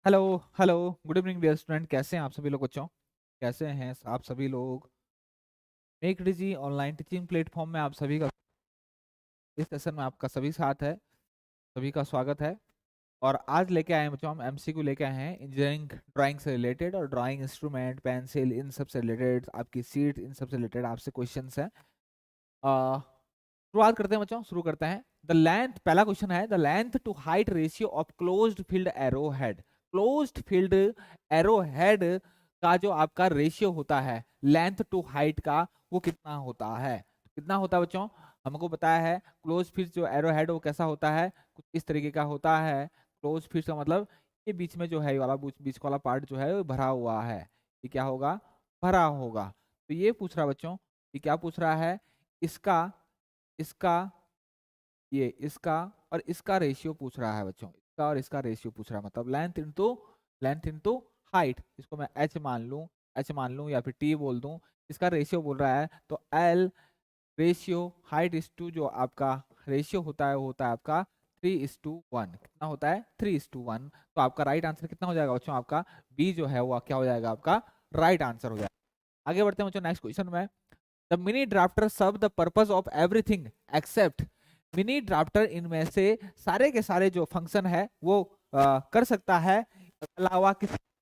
Hello hello. Good evening dear student, कैसे हैं आप सभी लोग बच्चों? कैसे हैं आप सभी लोग? मेक डिजी ऑनलाइन टीचिंग प्लेटफॉर्म में आप सभी का इस सेशन में आपका सभी साथ है, सभी का स्वागत है। और आज लेके आए हैं बच्चों, हम एमसीक्यू लेके आए हैं इंजीनियरिंग ड्राइंग से रिलेटेड, और ड्राइंग इंस्ट्रूमेंट, पेंसिल, इन सब से रिलेटेड, आपकी सीट, इन सब से रिलेटेड आपसे क्वेश्चंस हैं। शुरुआत करते हैं बच्चों, शुरू करते हैं। द लेंथ, पहला क्वेश्चन है, the length to height ratio of closed field arrow head. Closed field arrow head का जो आपका रेशियो होता है लेंथ टू हाइट का, वो कितना होता है? कितना होता है बच्चों? हमको बताया है क्लोज फील्ड जो एरो हेड वो कैसा होता है, कुछ इस तरीके का होता है। क्लोज फील्ड का मतलब ये बीच में जो है, ये वाला बीच वाला पार्ट जो है वो भरा हुआ है। ये क्या होगा? भरा होगा। तो ये पूछ रहा बच्चों, ये क्या पूछ रहा है? इसका इसका ये इसका और इसका रेशियो पूछ रहा है बच्चों। इसका और इसका रेशियो पूछ रहा है, मतलब लेंथ इनटू हाइट। इसको मैं एच मान लूं या फिर टी बोल दूं। इसका रेशियो बोल रहा है, तो L ratio height is two, जो आपका रेशियो होता है वो होता है आपका 3:1। कितना होता है? 3:1। तो आपका राइट आंसर कितना हो जाएगा बच्चों? आपका बी जो है वो क्या हो जाएगा? आपका राइट आंसर हो जाएगा। आगे बढ़ते हैं बच्चों नेक्स्ट क्वेश्चन में। The mini drafter serve the purpose of everything except. Mini drafter इनमें से सारे के सारे जो फंक्शन है वो कर सकता है, अलावा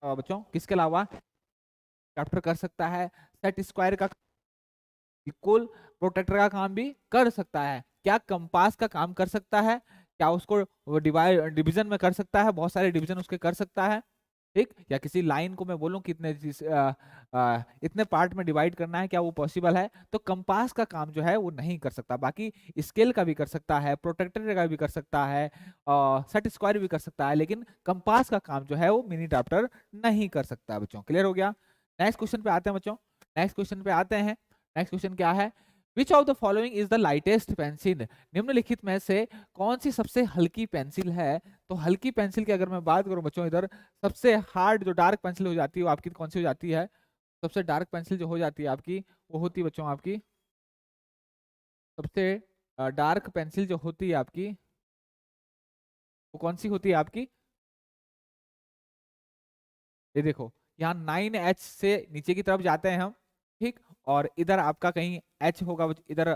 बच्चों किसके अलावा? ड्राफ्टर कर सकता है सेट स्क्वायर का, इक्वल प्रोटेक्टर का काम भी कर सकता है। क्या कंपास का काम कर सकता है? क्या उसको डिवाइड डिवीजन में कर सकता है? बहुत सारे डिवीजन उसके कर सकता है, ठीक? या किसी लाइन को मैं बोलूं कितने इतने पार्ट में डिवाइड करना है, क्या वो पॉसिबल है? तो कंपास का काम जो है वो नहीं कर सकता। बाकी स्केल का भी कर सकता है, प्रोटेक्टर का भी कर सकता है, सेट स्क्वायर भी कर सकता है, लेकिन कंपास का काम जो है वो मिनी ड्राफ्टर नहीं कर सकता। बच्चों क्लियर हो गया? नेक्स्ट क्वेश्चन पे आते हैं बच्चों, नेक्स्ट क्वेश्चन पे आते हैं। नेक्स्ट क्वेश्चन क्या है? विच of the following is the lightest pencil. निम्नलिखित में से कौन सी सबसे हल्की पेंसिल है? तो हल्की पेंसिल की अगर मैं बात करूं बच्चों, इधर सबसे हार्ड जो डार्क पेंसिल हो जाती है वो आपकी कौन सी हो जाती है? सबसे डार्क पेंसिल जो हो जाती है आपकी, वो होती है बच्चों आपकी, सबसे डार्क पेंसिल जो होती है आपकी, वो कौन सी होती है आपकी? ये देखो, यहाँ 9H से नीचे की तरफ जाते हैं हम, ठीक? और इधर आपका कहीं H होगा इधर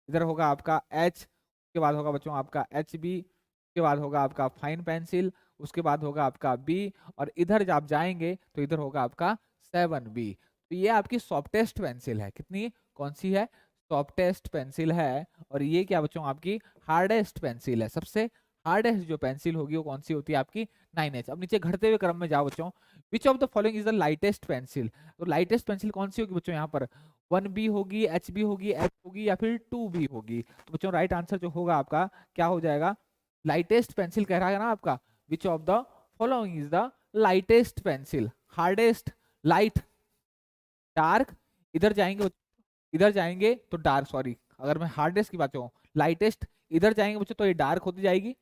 इधर होगा आपका H, उसके बाद होगा बच्चों आपका HB, उसके बाद होगा आपका फाइन पेंसिल, उसके बाद होगा आपका B, और इधर जब आप जाएंगे तो इधर होगा आपका 7B। तो ये आपकी सॉफ्टेस्ट पेंसिल है। कितनी? कौन सी है? सॉफ्टेस्ट पेंसिल है। और ये क्या बच्चों? आपकी हार्डेस्ट पेंसिल है। सबसे हार्डेस्ट जो पेंसिल होगी वो कौन सी होती है आपकी? 9H। अब नीचे घटते हुए क्रम में जाओ बच्चों, which of the following is the lightest pencil. तो लाइटेस्ट पेंसिल कौन सी होगी बच्चों? यहाँ पर 1B होगी, HB होगी, F होगी, या फिर 2B होगी। तो बच्चों राइट आंसर जो होगा आपका क्या हो जाएगा? लाइटेस्ट पेंसिल कह रहा है ना आपका, विच of the following is the lightest pencil. Hardest, light, dark, इधर जाएंगे, इधर जाएंगे तो डार्क, सॉरी अगर मैं हार्डेस्ट की बात करूँ, लाइटेस्ट, इधर जाएंगे बच्चों तो ये डार्क होती जाएगी,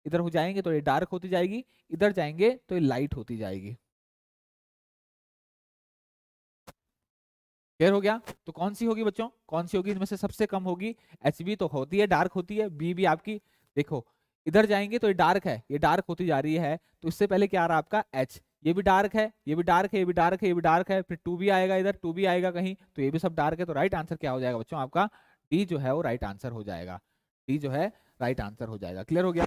इधर हो जाएंगे तो ये डार्क होती जाएगी, इधर जाएंगे तो ये लाइट होती जाएगी। क्लियर हो गया? तो कौन सी होगी बच्चों? कौन सी होगी इनमें से सबसे कम होगी? HB तो होती है, डार्क होती है। बी भी आपकी, देखो इधर जाएंगे तो ये डार्क है, ये डार्क होती जा रही है, तो इससे पहले क्या आ रहा है आपका H। ये भी डार्क है, ये भी डार्क है, ये भी डार्क है, ये भी डार्क है, फिर 2B आएगा, इधर 2B आएगा कहीं, तो ये भी सब डार्क है। तो राइट आंसर क्या हो जाएगा बच्चों? आपका डी जो है वो राइट आंसर हो जाएगा। डी जो है राइट आंसर हो जाएगा। क्लियर हो गया?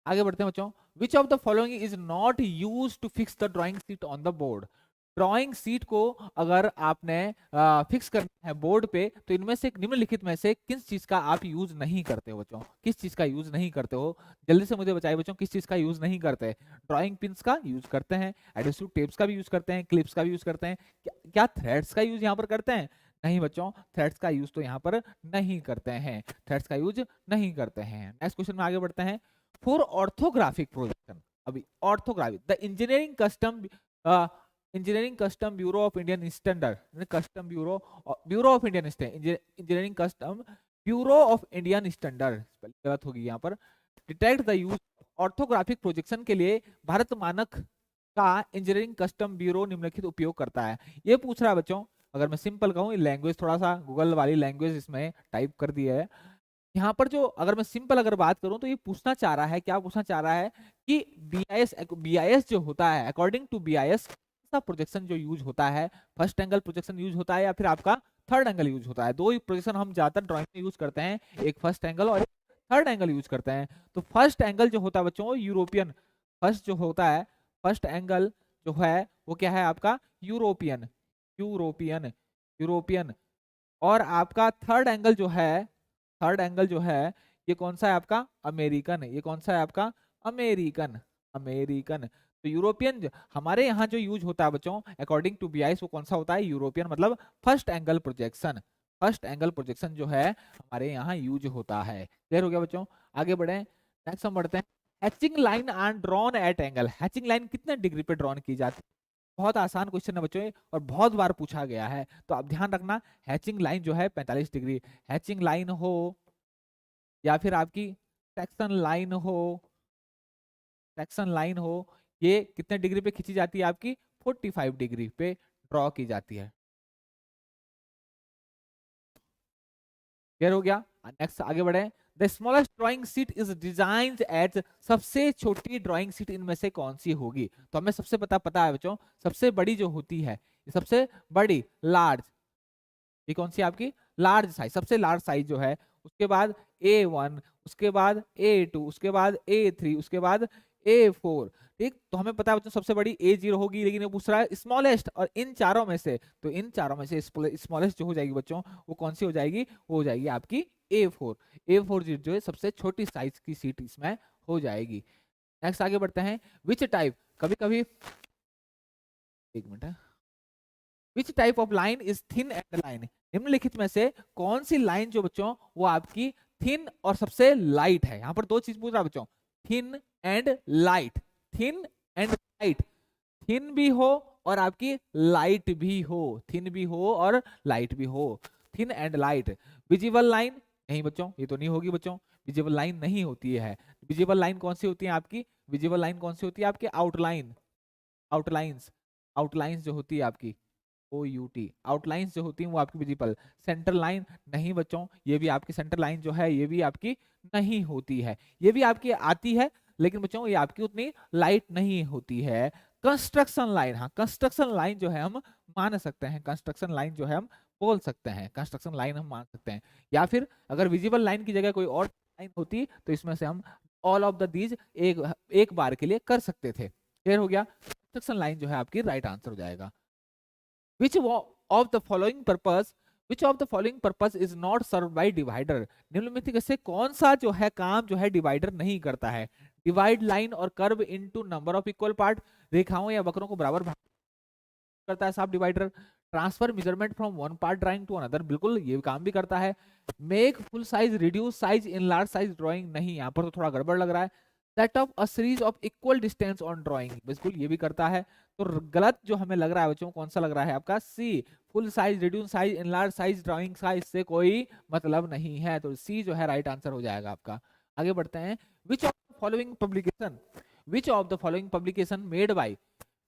आगे बढ़ते हैं बच्चों। Which of the following is not use to fix the drawing sheet on the board. Drawing sheet को अगर आपने फिक्स करना है बोर्ड पे, तो इनमें से निम्नलिखित में से किस चीज का आप यूज नहीं करते हो बच्चों? किस चीज का यूज नहीं करते हो? जल्दी से मुझे बताइए बच्चों, किस चीज का यूज नहीं करते? ड्राइंग पिन्स का यूज करते हैं, एडहेसिव टेप्स का भी यूज करते हैं, क्लिप्स का भी यूज करते हैं, क्या थ्रेड्स का यूज यहाँ पर करते हैं? नहीं बच्चों, थ्रेड्स का यूज तो यहाँ पर नहीं करते हैं, थ्रेड्स का यूज नहीं करते हैं। नेक्स्ट क्वेश्चन में आगे बढ़ते हैं। फॉर ऑर्थोग्राफिक प्रोजेक्शन, अभी orthographic, the engineering custom bureau of Indian standard, custom bureau, bureau of Indian engineering custom bureau of Indian standard, गलत होगी यहाँ पर, detect the use orthographic projection के लिए भारत मानक का इंजीनियरिंग कस्टम ब्यूरो निम्नलिखित उपयोग करता है। ये पूछ रहा है बच्चों, अगर मैं सिंपल कहूँ, लैंग्वेज थोड़ा सा गूगल वाली लैंग्वेज इसमें टाइप कर दी है। यहाँ पर जो अगर मैं सिंपल अगर बात करूं तो ये पूछना चाह रहा है, क्या पूछना चाह रहा है कि बीआईएस जो होता है, अकॉर्डिंग टू बीआईएस सा प्रोजेक्शन जो यूज होता है, फर्स्ट एंगल प्रोजेक्शन यूज होता है या फिर आपका थर्ड एंगल यूज होता है। दो ही प्रोजेक्शन हम ज्यादातर ड्राइंग में यूज करते हैं, एक फर्स्ट एंगल और एक थर्ड एंगल यूज करते हैं। तो फर्स्ट एंगल जो होता है बच्चों यूरोपियन, फर्स्ट जो होता है फर्स्ट एंगल जो है वो क्या है आपका यूरोपियन, यूरोपियन, यूरोपियन। और आपका थर्ड एंगल जो है, थर्ड एंगल जो है ये कौन सा है आपका अमेरिकन, ये कौन सा है आपका अमेरिकन, अमेरिकन। तो यूरोपियन हमारे यहाँ जो यूज होता है बच्चों अकॉर्डिंग टू बीआईएस वो कौन सा होता है यूरोपियन, मतलब first angle projection, first angle projection जो है हमारे यहाँ यूज होता है। क्लियर हो गया बच्चों, आगे बढ़े, नेक्स्ट हम बढ़ते हैं। Hatching line and drawn at angle, hatching line कितने डिग्री पे ड्रॉन की जाती है? बहुत आसान क्वेश्चन है बच्चों और बहुत बार पूछा गया है, तो आप ध्यान रखना हैचिंग लाइन जो है 45 डिग्री, हैचिंग लाइन हो या फिर आपकी सेक्शन लाइन हो, सेक्शन लाइन हो, ये कितने डिग्री पे खींची जाती है आपकी 45 डिग्री पे ड्रॉ की जाती है। क्लियर हो गया, नेक्स्ट आगे बढ़े। The smallest drawing sheet is design eight, सबसे छोटी ड्राइंग सीट इनमें से कौन सी होगी? तो हमें सबसे पता है बच्चों, सबसे बड़ी जो होती है, सबसे बड़ी लार्ज, ये कौन सी आपकी लार्ज साइज, सबसे लार्ज साइज जो है, उसके बाद A1, उसके बाद A2, उसके बाद A3, उसके बाद A4। ठीक, तो हमें पता है बच्चों सबसे बड़ी A0 होगी, लेकिन ये पूछ रहा है स्मॉलेस्ट, और इन चारों में से, तो इन चारों में से स्मॉलेस्ट जो हो जाएगी बच्चों वो कौन सी हो जाएगी? वो हो जाएगी आपकी A4। A4 जो है सबसे छोटी साइज की सीट इसमें हो जाएगी। नेक्स्ट आगे बढ़ते हैं। विच टाइप, कभी कभी, एक मिनट है, which type of line is thin and line, निम्नलिखित में से कौन सी लाइन जो बच्चों वो आपकी थिन और सबसे लाइट है? यहां पर दो चीज पूछ रहा है बच्चों, thin and light, thin and light, thin भी हो और आपकी लाइट भी हो, थिन भी हो और लाइट भी हो, thin and light. Visible line, नहीं बच्चों ये तो नहीं होगी बच्चों, विजिबल लाइन नहीं होती है। विजिबल लाइन कौन सी होती है आपकी? विजिबल लाइन कौन सी होती है आपकी? आउटलाइन, आउटलाइंस, आउटलाइंस जो होती है आपकी OUT, आउटलाइंस जो होती हैं वो आपकी विजिबल। सेंटर लाइन नहीं बच्चों, ये भी आपकी सेंटर लाइन जो है ये भी आपकी नहीं होती है, ये भी आपकी आती है लेकिन बच्चों ये आपकी उतनी लाइट नहीं होती है। कंस्ट्रक्शन लाइन, हाँ कंस्ट्रक्शन लाइन जो है हम मान सकते हैं, कंस्ट्रक्शन लाइन जो है हम बोल सकते हैं, कंस्ट्रक्शन लाइन हम मान सकते हैं। या फिर अगर विजिबल लाइन की जगह कोई और लाइन होती तो इसमें से हम ऑल ऑफ द दीज एक बार के लिए कर सकते थे। क्लियर हो गया, कंस्ट्रक्शन लाइन जो है आपकी राइट आंसर हो जाएगा। Which of the following purpose, which of the following purpose is not served by divider, निम्नलिखित में से कौन सा जो है काम जो है डिवाइडर नहीं करता है? डिवाइड लाइन और curve into number of equal part, रेखाओं या वक्रों को बराबर भाग करता है साफ divider. Transfer measurement from one part drawing to another, बिल्कुल ये काम भी करता है। Make full size reduce size in large size drawing, नहीं यहाँ पर तो थोड़ा गड़बड़ लग रहा है। Set of a series of equal distance on drawing, बिल्कुल ये भी करता है। तो गलत जो हमें लग रहा है बच्चों कौन सा लग रहा है आपका? See, full size reduce size in large size drawing का इससे कोई मतलब नहीं है, तो सी जो है राइट आंसर हो जाएगा आपका। आगे बढ़ते हैं। विच of the following publication, which of the following publication made by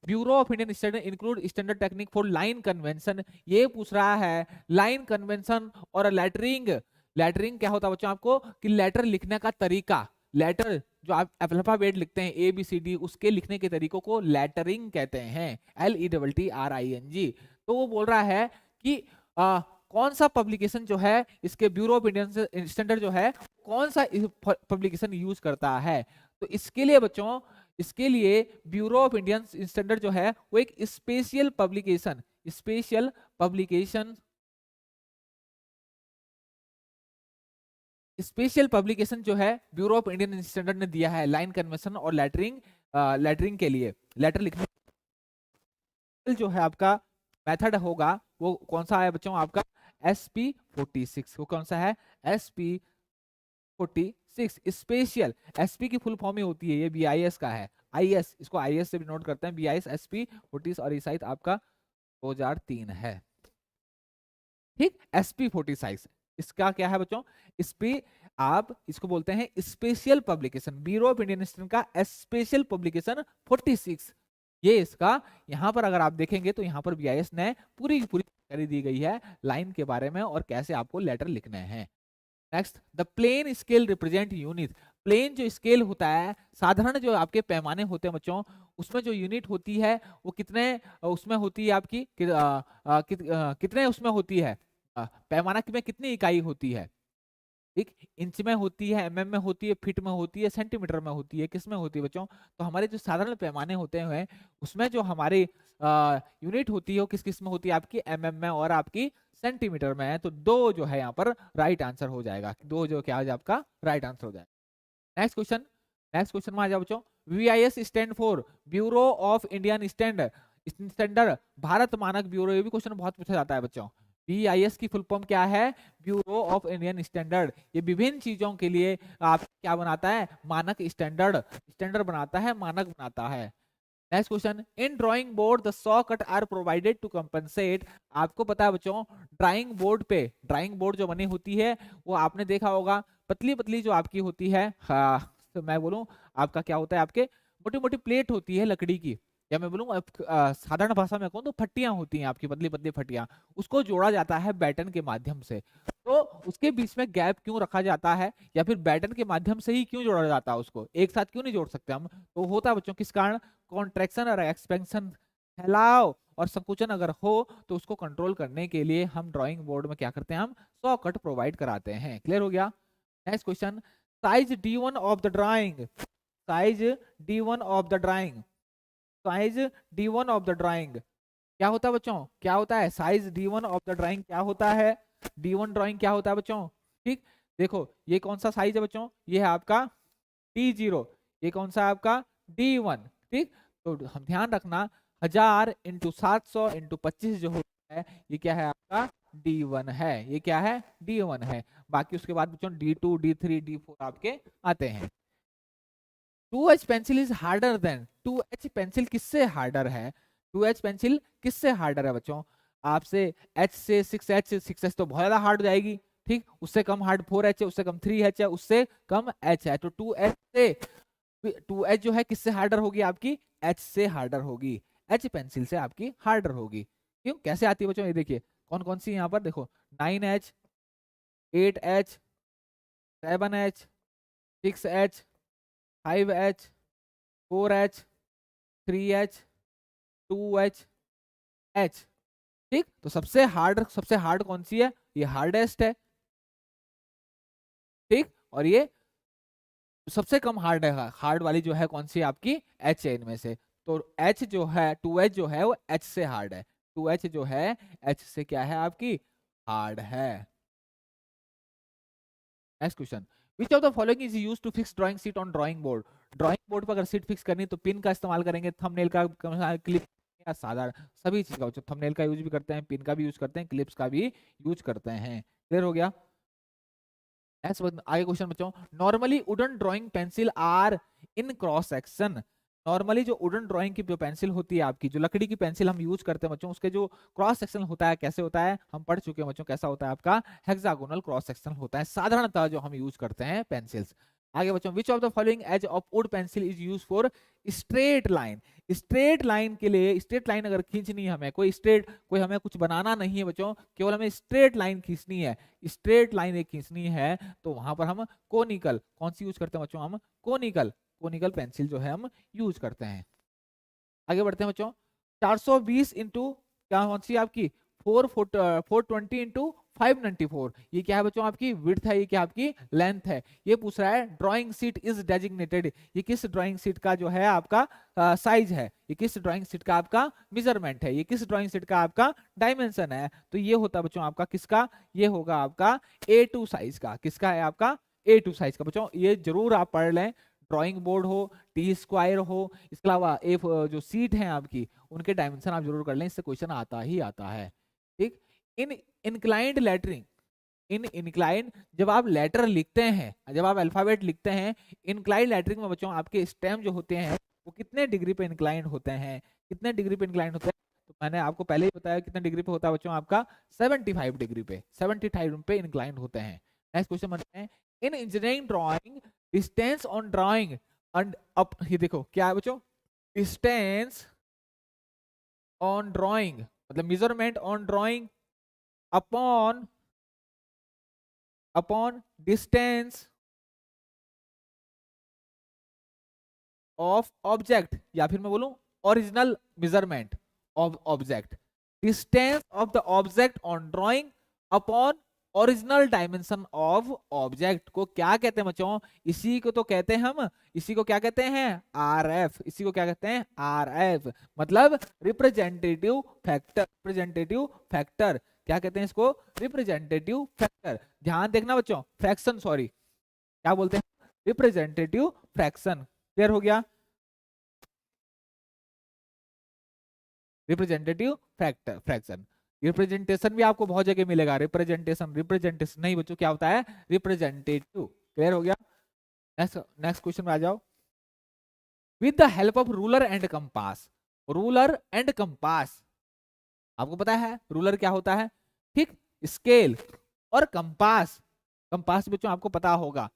bureau of Indian standard include standard technique for line convention, ये पूछ रहा है लाइन कन्वेंशन और लेटरिंग। लेटरिंग क्या होता है बच्चों आपको कि लेटर लिखने का तरीका, लेटर जो आप अल्फाबेट लिखते हैं ABCD उसके लिखने के तरीकों को लेटरिंग कहते हैं, LETTRING। तो वो बोल रहा है कि कौन सा पब्लिकेशन जो है इसके ब्यूरो ऑफ इंडियन स्टैंडर्ड जो है कौन सा पब्लिकेशन यूज करता है? तो इसके लिए बच्चों, इसके लिए ब्यूरो ऑफ इंडियन स्टैंडर्ड जो है वो एक special publication, special publication, special publication जो है ब्यूरो ऑफ इंडियन स्टैंडर्ड ने दिया है लाइन कन्वेंशन और लेटरिंग, लेटरिंग के लिए, लेटर लिखने जो है आपका मेथड होगा वो कौन सा है बच्चों आपका? SP46। वो कौन सा है? SP46 special. SP की फुल फॉर्म ही होती है, ये BIS का है, IS, इसको IS से भी नोट करते हैं, BIS SP40 और इस साइड आपका 2003 है। ठीक, SP46 इसका क्या है बच्चों? इस पे आप इसको बोलते हैं special publication, bureau of Indian standard का स्पेशल पब्लिकेशन 46, ये इसका। यहां पर अगर आप देखेंगे तो यहां पर BIS ने पूरी की पूरी जानकारी दी गई है लाइन के बारे में और कैसे आपको लेटर लिखने हैं। Next, the plane scale represent unit. Plane जो स्केल होता है, साधारण जो आपके पैमाने होते हैं बच्चों, उसमें जो यूनिट होती है वो कितने उसमें होती है आपकी कितने उसमें होती है, पैमाना में कितनी इकाई होती है? ठीक, इंच में होती है, एमएम में होती है, फीट में होती है, सेंटीमीटर में होती है, किस में होती है बच्चों? तो हमारे जो साधारण पैमाने होते हैं उसमें जो हमारी यूनिट होती है वो किस किस में होती है? आपकी एमएम में और आपकी सेंटीमीटर में है। तो दो जो है यहाँ पर राइट आंसर हो जाएगा, दो जो क्या है आपका राइट आंसर हो जाएगा। नेक्स्ट क्वेश्चन, नेक्स्ट क्वेश्चन में आ जाओ बच्चों। BIS stand for bureau of Indian standard, Bharat मानक ब्यूरो। ये भी क्वेश्चन बहुत पूछा जाता है बच्चों। बीआईएस की फुल फॉर्म क्या है? Bureau of Indian standard. ये विभिन्न चीजों के लिए आप क्या बनाता है? मानक, स्टैंडर्ड, स्टैंडर्ड बनाता है, मानक बनाता है। Next question, in drawing board the saw cut are provided to compensate. आपको पता है बच्चों, ड्राइंग बोर्ड पे, ड्राइंग बोर्ड जो बनी होती है वो आपने देखा होगा पतली पतली जो आपकी होती है, हाँ तो मैं बोलूं आपका क्या होता है, आपके मोटी मोटी प्लेट होती है लकड़ी की, या मैं बोलूँ साधारण भाषा में कहूँ तो फट्टियां होती हैं आपकी, पतली पतली फट्टियां, उसको जोड़ा जाता है बैटन के माध्यम से। तो उसके बीच में गैप क्यों रखा जाता है, या फिर बैटन के माध्यम से ही क्यों जोड़ा जाता है, उसको एक साथ क्यों नहीं जोड़ सकते हम? तो होता है बच्चों किस कारण? कॉन्ट्रैक्शन और एक्सपेंशन, फैलाव और संकुचन अगर हो तो उसको कंट्रोल करने के लिए हम ड्राइंग बोर्ड में क्या करते हैं, हम सॉ कट प्रोवाइड कराते हैं। क्लियर हो गया? Next question, size D1 of the drawing, size D1 of the drawing, size D1 of the drawing क्या होता है बच्चों? क्या होता है size D1 of the drawing? क्या होता है D1 ड्राइंग? क्या होता है बच्चों? ठीक, देखो ये कौन सा साइज है बच्चों? ये है आपका D0, ये कौन सा है आपका D1। ठीक, तो हम ध्यान रखना 1000 इंटू 700 इंटू 25 जो होता है ये क्या है आपका D1 है, ये क्या है D1 है। बाकी उसके बाद बच्चों D2 D3 D4 आपके आते हैं। 2H pencil is harder than, 2H pencil किससे हार्डर है? 2H पेंसिल किससे हार्डर है बच्चों? आपसे H से 6H, 6H तो बहुत ज्यादा हार्ड हो जाएगी। ठीक, उससे कम हार्ड 4H है, उससे कम 3H है, उससे कम H है। तो 2H से 2H जो है किससे हार्डर होगी? आपकी H से हार्डर होगी, H पेंसिल से आपकी हार्डर होगी। क्यों, कैसे आती है बच्चों? ये देखिए कौन कौन सी यहाँ पर देखो, 9H, 8H, 7H, 6H, 5H, 4H, 3H, 2H, H। ठीक, तो सबसे हार्ड कौन सी है? ये हार्डेस्ट है। ठीक, और ये सबसे कम हार्ड है, हार्ड वाली जो है कौन सी? आपकी H है इनमें से। तो H जो है, 2H जो है वो H से हार्ड है, 2H जो है H से क्या है आपकी हार्ड है। Next question, which of the following is used to fix drawing sheet on drawing board? Drawing board पर अगर सीट फिक्स करनी तो पिन का इस्तेमाल करेंगे, थंबनेल का, क्लिप या साधारण, सभी चीज का बच्चों, थंबनेल का यूज भी करते हैं, पिन का भी यूज करते हैं, क्लिप्स का भी यूज करते हैं। क्लियर हो गया? आगे क्वेश्चन बच्चों, normally wooden drawing pencil are in cross section. Normally जो वुडन ड्राइंग की जो पेंसिल होती है आपकी, जो लकड़ी की पेंसिल हम यूज करते हैं बच्चों, उसके जो क्रॉस सेक्शन होता है कैसे होता है? हम पढ़ चुके हैं बच्चों, कैसा होता है आपका हेक्सागोनल क्रॉस सेक्शन होता है साधारणतः जो हम यूज करते हैं पेंसिल्स। आगे बच्चों, which of the following edge of wood pencil is use for straight line? Straight line के लिए, स्ट्रेट लाइन अगर खींचनी है हमें, कोई हमें कुछ बनाना नहीं है बच्चों, केवल हमें स्ट्रेट लाइन खींचनी है, स्ट्रेट लाइन एक खींचनी है, तो वहां पर हम कोनिकल कौन सी यूज करते हैं बच्चों? हम कोनिकल, कोनिकल पेंसिल जो है हम यूज करते हैं। आगे बढ़ते हैं बच्चों, 420 इंटू क्या कौन सी आपकी 420 इंटू 594, ये क्या है बच्चों? आपकी विड्थ है, ये क्या आपकी लेंथ है। ये पूछ रहा है ड्राइंग सीट इज डेजिग्नेटेड, ये किस ड्राइंग सीट का जो है आपका साइज है, ये किस ड्राइंग सीट का आपका मेजरमेंट है, ये किस ड्राइंग सीट का आपका डायमेंशन है? तो ये होता है बच्चों आपका किसका? ये होगा आपका A2 साइज का। किसका है आपका? A2 साइज का। बच्चों ये जरूर आप पढ़ लें, ड्राइंग बोर्ड हो, टी स्क्वायर हो, इसके अलावा जो सीट है आपकी उनके डायमेंशन आप जरूर कर लें, इससे क्वेश्चन आता ही आता है। ठीक, in inclined lettering, in inclined जब आप लेटर लिखते हैं, जब आप अल्फाबेट लिखते हैं, इंक्लाइंड लेटरिंग में बच्चों आपके स्टेम जो होते हैं वो कितने डिग्री पे इंक्लाइंड होते हैं? कितने डिग्री पे इंक्लाइंड होते हैं? तो मैंने आपको पहले ही बताया कितने डिग्री पे होता है बच्चों आपका 75 डिग्री पे, 75 पे इंक्लाइंड होते हैं। नेक्स्ट क्वेश्चन बनते हैं, इन engineering drawing distance on drawing and up, ये देखो क्या है बच्चों? डिस्टेंस ऑन ड्राइंग मतलब measurement on drawing upon upon distance of object, या फिर मैं बोलूं original measurement of object, distance of the object on drawing upon original dimension of object को क्या कहते हैं बच्चों? इसी को तो कहते हैं हम, इसी को क्या कहते हैं? आरएफ। इसी को क्या कहते हैं? आरएफ, मतलब रिप्रेजेंटेटिव फैक्टर। रिप्रेजेंटेटिव फैक्टर क्या कहते हैं इसको? Representative factor. ध्यान देखना बच्चों, फ्रैक्शन, सॉरी क्या बोलते हैं? Representative fraction. क्लियर हो गया? Representative factor fraction. रिप्रेजेंटेशन भी आपको बहुत जगह मिलेगा। रिप्रेजेंटेशन, रिप्रेजेंटेशन नहीं बच्चों, क्या होता है? रिप्रेजेंटेटिव। क्लियर हो गया? नेक्स्ट नेक्स्ट क्वेश्चन में आ जाओ। With the help of ruler and compass. Ruler and compass, आपको पता है रूलर क्या होता है? ठीक, स्केल और कंपास। कंपास बच्चों आपको पता होगा,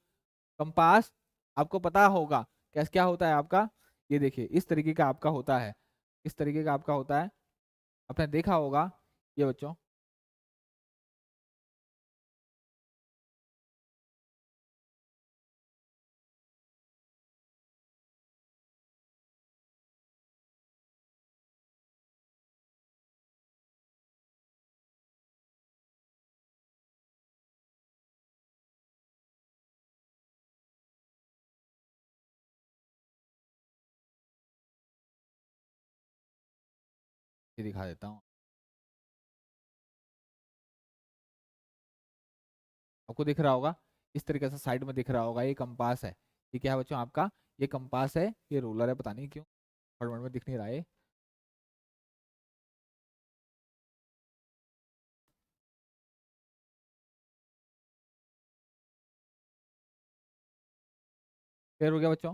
कंपास आपको पता होगा कैसे क्या होता है आपका। ये देखिए इस तरीके का आपका होता है, इस तरीके का आपका होता है, आपने देखा होगा ये बच्चों। ये दिखा देता हूँ आपको, दिख रहा होगा इस तरीके से साइड में दिख रहा होगा, ये कंपास है। ये क्या है बच्चों आपका? ये कंपास है, ये रूलर है। पता नहीं क्यों फॉर्मेट में दिख नहीं रहा है। क्लियर हो गया बच्चों?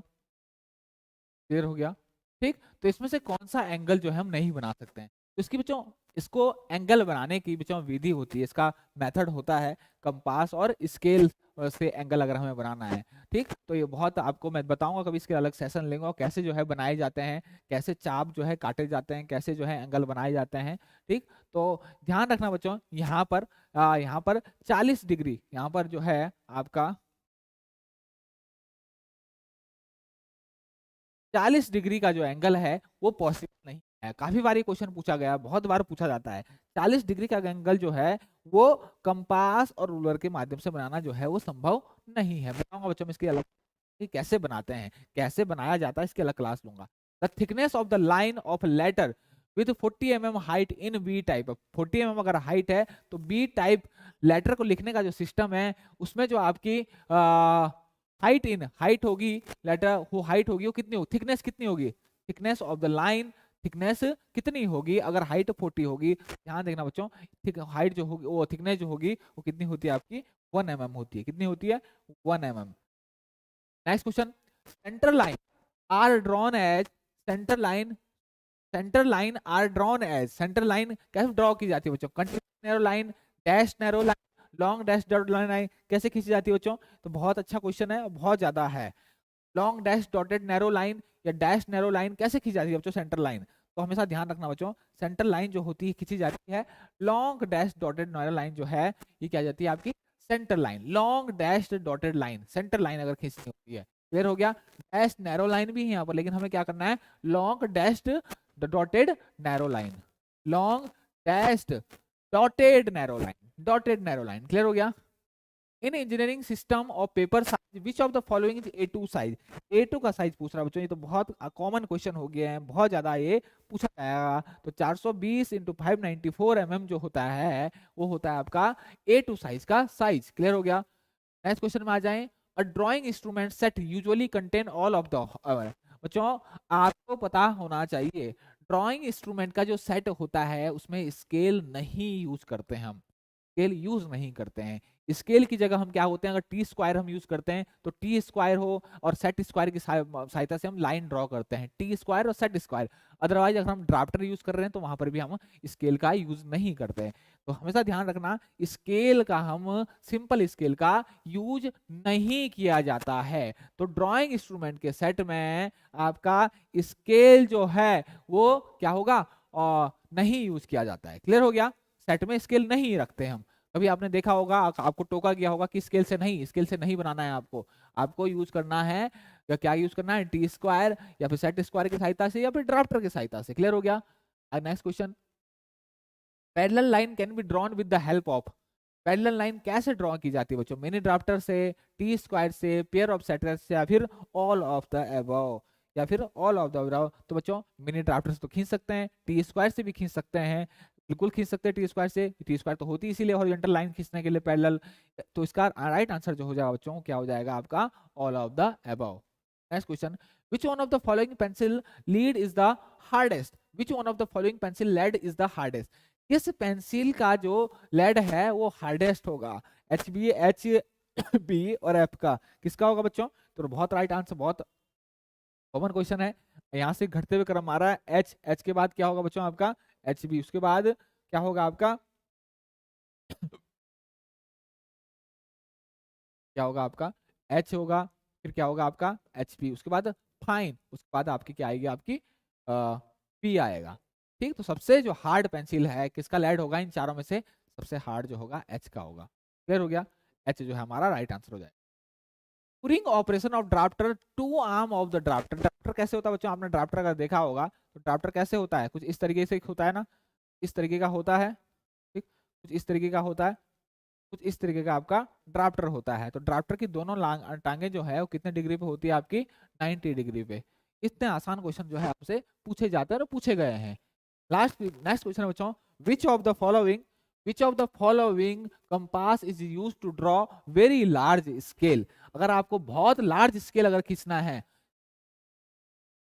क्लियर हो गया? ठीक, तो इसमें से कौन सा एंगल जो है हम नहीं बना सकते हैं? तो इसकी बच्चों, इसको एंगल बनाने की बच्चों विधि होती है, इसका मेथड होता है कंपास और स्केल से एंगल अगर हमें बनाना है। ठीक, तो ये बहुत आपको मैं बताऊंगा, कभी इसके अलग सेशन लेंगे, और कैसे जो है बनाए जाते हैं, कैसे चाप जो है काटे जाते हैं, कैसे जो है एंगल बनाए जाते हैं। ठीक, तो ध्यान रखना बच्चों, यहाँ पर 40 डिग्री, यहाँ पर जो है आपका 40 डिग्री का जो एंगल है वो पॉसिबल नहीं है। काफी बार ये क्वेश्चन पूछा गया, बहुत बार पूछा जाता है। 40 डिग्री का एंगल जो है वो कंपास और रूलर के माध्यम से बनाना जो है वो संभव नहीं है। बताऊंगा बच्चों में इसकी अलग कि कैसे बनाते हैं, कैसे बनाया जाता है, इसकी अलग क्लास लूंगा। The thickness of the line of letter with 40 mm height in B type. 40 mm अगर हाइट है तो बी टाइप लेटर को लिखने का जो सिस्टम है उसमें जो आपकी हाइट होगी, लेटर वो हाइट होगी, वो कितनी होगी? थिकनेस कितनी होगी? Thickness of the line, thickness कितनी होगी अगर हाइट 40 होगी? ध्यान देखना बच्चों, हाइट जो होगी, वो थिकनेस जो होगी वो कितनी होती है आपकी? 1 mm होती है। कितनी होती है? 1 mm। Next question, centre line are drawn as, centre line, centre line are drawn as, centre line कैसे ड्रॉ की जाती है बच्चों? Continuous narrow line, dash narrow line, long dash dot line कैसे खींची जाती है बच्चों? तो बहुत अच्छा क्वेश्चन है, बहुत ज्यादा है। Long dash dotted narrow line या डैश नैरो लाइन कैसे खींची जाती है बच्चों? Centre line. तो हमेशा ध्यान रखना बच्चों, सेंटर लाइन जो होती है खींची जाती है। Long dash dotted narrow line जो है ये क्या जाती है आपकी? Centre line. Long dash dotted line, centre line अगर खींचनी होती है। क्लियर हो गया? डैश नैरो लाइन भी है यहाँ पर, लेकिन हमें क्या करना है? Long dash dotted narrow line, long dash dotted narrow line, dotted narrow line. Clear हो गया? इन engineering system of paper size which of the following is A2 size. A2 का साइज पूछ रहा है बच्चों, ये तो बहुत कॉमन क्वेश्चन हो गया है, बहुत ज्यादा ये पूछा जाएगा। तो 420 इंटू 594 mm जो होता है वो होता है आपका A2 साइज का साइज। क्लियर हो गया? नेक्स्ट क्वेश्चन में आ जाएं। A drawing instrument set usually contain all of the, बच्चों आपको पता होना चाहिए ड्राइंग इंस्ट्रूमेंट का जो सेट होता है उसमें स्केल नहीं यूज करते हैं हम, स्केल यूज नहीं करते हैं। स्केल की जगह हम क्या होते हैं, अगर टी स्क्वायर हम यूज करते हैं तो टी स्क्वायर हो और सेट स्क्वायर की सहायता से हम लाइन ड्रॉ करते हैं, टी स्क्वायर और सेट स्क्वायर। अदरवाइज अगर हम ड्राफ्टर यूज कर रहे हैं तो वहां पर भी हम स्केल का यूज नहीं करते हैं। तो हमेशा ध्यान रखना स्केल का, हम सिंपल स्केल का यूज नहीं किया जाता है। तो ड्राइंग इंस्ट्रूमेंट के सेट में आपका स्केल जो है वो क्या होगा? नहीं यूज किया जाता है। क्लियर हो गया? सेट में स्केल नहीं रखते हम। कभी आपने देखा होगा, आपको टोका गया होगा कि स्केल से नहीं, स्केल से नहीं बनाना है आपको, आपको यूज करना है या क्या यूज करना है, टी स्क्वायर या फिर सेट स्क्वायर की सहायता से या फिर ड्राफ्टर की सहायता से। क्लियर हो गया। Next question, parallel line can be drawn with the help of, parallel line कैसे ड्रॉ की जाती है बच्चों, मिनी ड्राफ्टर से, टी स्क्वायर से, पेयर ऑफ सेटर्स से, या फिर ऑल ऑफ द अबव, या फिर ऑल ऑफ द अबव। तो बच्चों मिनी ड्राफ्टर से तो खींच सकते हैं, टी स्क्वायर से भी खींच सकते हैं, बिल्कुल खींच सकते हैं टी स्क्वायर से, टी स्क्वायर तो होती है इसीलिए हॉरिजॉन्टल लाइन खींचने के लिए पैरेलल। तो इसका राइट आंसर जो हो जाएगा बच्चों क्या हो जाएगा आपका, all of the above. Next question, which one of the following pencil lead is the hardest, which one of the following pencil lead is the hardest, किस पेंसिल का जो लेड है वो हार्डेस्ट होगा, एच बी, एच बी और F का, किसका होगा बच्चों। तो बहुत राइट आंसर, बहुत कॉमन क्वेश्चन है, यहाँ से घटते हुए क्रम आ रहा है, एच, एच के बाद क्या होगा बच्चों आपका, एच बी, उसके बाद क्या होगा आपका क्या होगा आपका, एच होगा, फिर क्या होगा आपका एच पी, उसके बाद फाइन, उसके बाद आपकी क्या आएगी, आपकी पी आएगा। ठीक, तो सबसे जो हार्ड पेंसिल है किसका लेड होगा, इन चारों में से सबसे हार्ड जो होगा एच का होगा। क्लियर हो गया, एच जो है हमारा राइट आंसर हो जाएगा। Pouring operation of drafter to arm of the drafter, drafter कैसे होता है बच्चों, आपने ड्राफ्टर अगर देखा होगा तो ड्राफ्टर कैसे होता है, कुछ इस तरीके से होता है ना, इस तरीके का होता है, ठीक, कुछ इस तरीके का होता है, कुछ इस तरीके का आपका ड्राफ्टर होता है। तो ड्राफ्टर की दोनों टांगे जो है वो कितने डिग्री पे होती है आपकी, 90 डिग्री पे। इतने आसान क्वेश्चन जो है आपसे पूछे जाते हैं और पूछे गए हैं। नेक्स्ट क्वेश्चन है बच्चों, which of the following, which of the following compass is used to draw very large scale, अगर आपको बहुत लार्ज स्केल अगर खींचना है।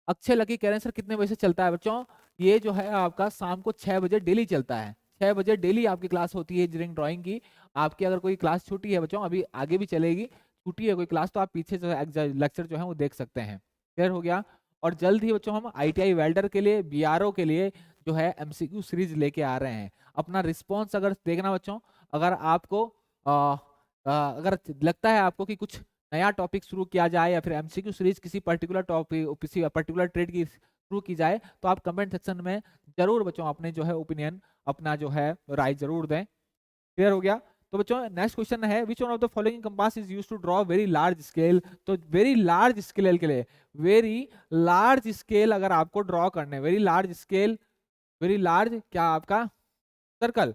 अक्षय लकी कह रहे हैं सर कितने बजे से चलता है बच्चों, ये जो है आपका शाम को 6 बजे डेली चलता है, 6 बजे डेली आपकी क्लास होती है इंजीनियरिंग ड्राइंग की। आपकी अगर कोई क्लास छूटी है बच्चों, अभी आगे भी चलेगी, छूटी है कोई क्लास तो आप पीछे जो है लेक्चर जो है वो देख सकते हैं। क्लियर हो गया। और जल्द ही बच्चों हम ITI वेल्डर के लिए, BRO के लिए जो है MCQ सीरीज लेके आ रहे हैं। अपना रिस्पॉन्स अगर देखना बच्चों, अगर आपको अगर लगता है आपको कि कुछ नया टॉपिक शुरू किया जाए या फिर MCQ सीरीज किसी पर्टिकुलर टॉपिक, किसी पर्टिकुलर ट्रेड की शुरू की जाए, तो आप कमेंट सेक्शन में जरूर बच्चों अपने जो है ओपिनियन, अपना जो है राय जरूर दें। क्लियर हो गया। तो बच्चों नेक्स्ट क्वेश्चन है, which one of the following compass is used to draw very large scale. तो वेरी लार्ज स्केल के लिए, वेरी लार्ज स्केल अगर आपको ड्रॉ करने, very large scale, very large क्या आपका सर्कल,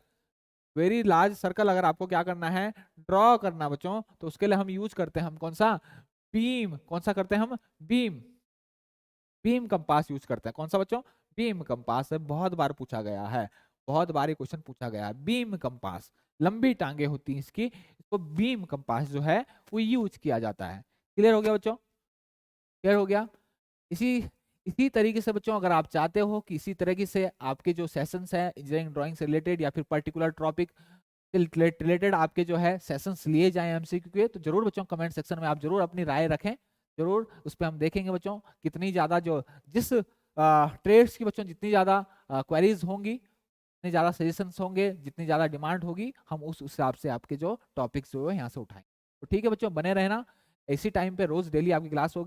वेरी लार्ज सर्कल अगर आपको क्या करना है, ड्रॉ करना बच्चों, तो उसके लिए हम यूज करते हैं, हम कौन सा, बीम, कौन सा करते हैं हम, बीम, बीम कंपास यूज करते हैं। कौन सा बच्चों, बीम कंपास है, बहुत बार पूछा गया है, बहुत बार ये क्वेश्चन पूछा गया है। बीम कंपास, लंबी टांगे होती हैं इसकी, इसको बीम कंपास जो है वो यूज किया जाता है। क्लियर हो गया बच्चों, क्लियर हो गया। इसी इसी तरीके से बच्चों अगर आप चाहते हो कि इसी तरीके से आपके जो सेशंस हैं इंजीनियरिंग ड्राइंग से रिलेटेड या फिर पर्टिकुलर टॉपिक रिलेटेड आपके जो है सेशंस लिए जाएं MCQ के, तो जरूर बच्चों कमेंट सेक्शन में आप जरूर अपनी राय रखें, जरूर उस पर हम देखेंगे बच्चों कितनी ज़्यादा जो जिस ट्रेड्स की बच्चों जितनी ज़्यादा क्वेरीज होंगी, जितनी ज़्यादा सजेशंस होंगे, जितनी ज़्यादा डिमांड होगी, हम उस हिसाब से आपके जो टॉपिक्स जो है यहाँ से उठाएंगे। तो ठीक है बच्चों, बने रहना, इसी टाइम पे रोज डेली आपकी क्लास होगी।